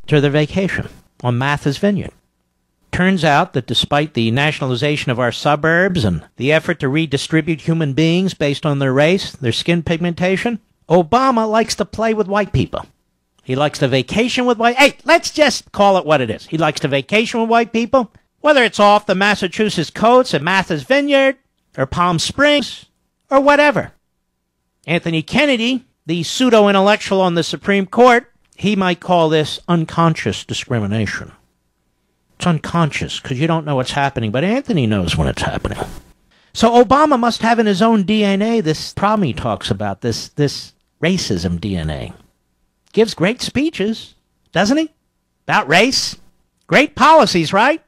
to their vacation on Martha's Vineyard. Turns out that despite the nationalization of our suburbs and the effort to redistribute human beings based on their race, their skin pigmentation, Obama likes to play with white people. He likes to vacation with white... Hey, let's just call it what it is. He likes to vacation with white people, whether it's off the Massachusetts coast at Martha's Vineyard or Palm Springs or whatever. Anthony Kennedy, the pseudo-intellectual on the Supreme Court, he might call this unconscious discrimination. It's unconscious because you don't know what's happening, but Anthony knows when it's happening. So Obama must have in his own DNA this problem he talks about, this racism DNA. Gives great speeches, doesn't he? About race. Great policies, right?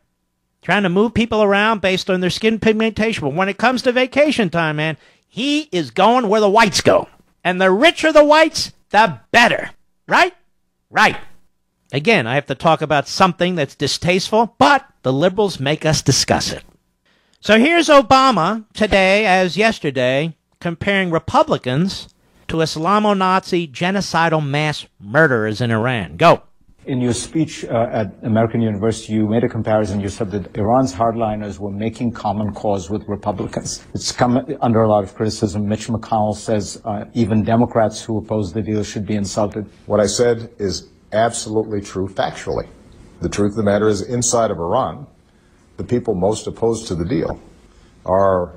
Trying to move people around based on their skin pigmentation. But when it comes to vacation time, man, he is going where the whites go. And the richer the whites, the better. Right? Right. Again, I have to talk about something that's distasteful, but the liberals make us discuss it. So here's Obama today, as yesterday, comparing Republicans to Islamo-Nazi genocidal mass murderers in Iran. Go. In your speech at American University, you made a comparison. You said that Iran's hardliners were making common cause with Republicans. It's come under a lot of criticism. Mitch McConnell says even Democrats who oppose the deal should be insulted. What I said is absolutely true factually. The truth of the matter is, inside of Iran, the people most opposed to the deal are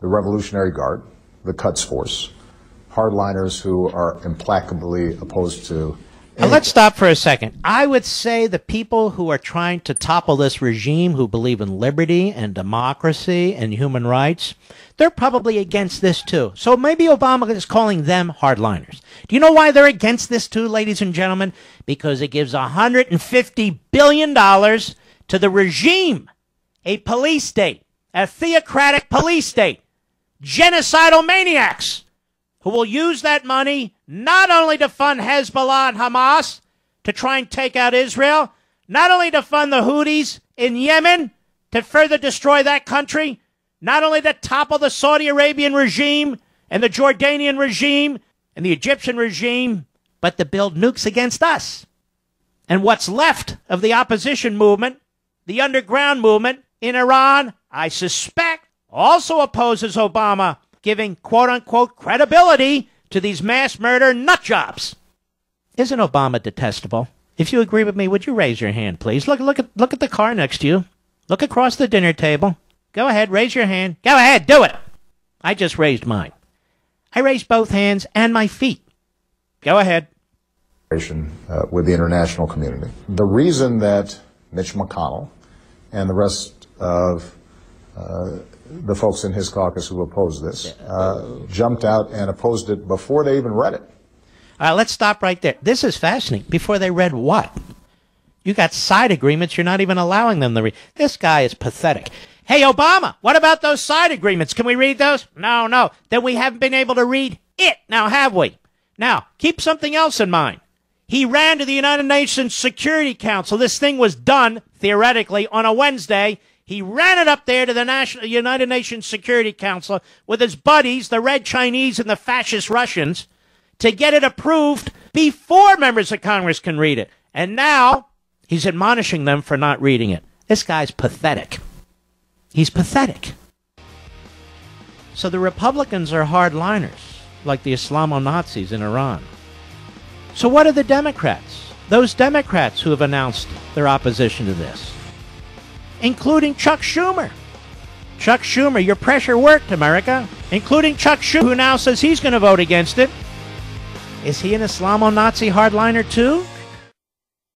the Revolutionary Guard, the Quds Force, hardliners who are implacably opposed to... Now let's stop for a second. I would say the people who are trying to topple this regime, who believe in liberty and democracy and human rights, they're probably against this too. So maybe Obama is calling them hardliners. Do you know why they're against this too, ladies and gentlemen? Because it gives $150 billion to the regime, a police state, a theocratic police state, genocidal maniacs who will use that money not only to fund Hezbollah and Hamas to try and take out Israel, not only to fund the Houthis in Yemen to further destroy that country, not only to topple the Saudi Arabian regime and the Jordanian regime and the Egyptian regime, but to build nukes against us. And what's left of the opposition movement, the underground movement in Iran, I suspect, also opposes Obama giving quote-unquote credibility to these mass murder nut jobs. Isn't Obama detestable? If you agree with me, would you raise your hand, please? Look at the car next to you. Look across the dinner table. Go ahead, raise your hand. Go ahead, do it. I just raised mine. I raised both hands and my feet. Go ahead. With the international community. The reason that Mitch McConnell and the rest of the folks in his caucus who opposed this jumped out and opposed it before they even read it. All right, let's stop right there. This is fascinating. Before they read what? You got side agreements you're not even allowing them to read. This guy is pathetic. Hey, Obama, what about those side agreements? Can we read those? No. Then we haven't been able to read it, now have we? Now, keep something else in mind. He ran to the United Nations Security Council. This thing was done, theoretically, on a Wednesday. He ran it up there to the United Nations Security Council with his buddies, the Red Chinese and the fascist Russians, to get it approved before members of Congress can read it. And now he's admonishing them for not reading it. This guy's pathetic. He's pathetic. So the Republicans are hardliners, like the Islamo-Nazis in Iran. So what are the Democrats? Those Democrats who have announced their opposition to this, including Chuck Schumer. Chuck Schumer, your pressure worked, America. Including Chuck Schumer, who now says he's going to vote against it. Is he an Islamo-Nazi hardliner too?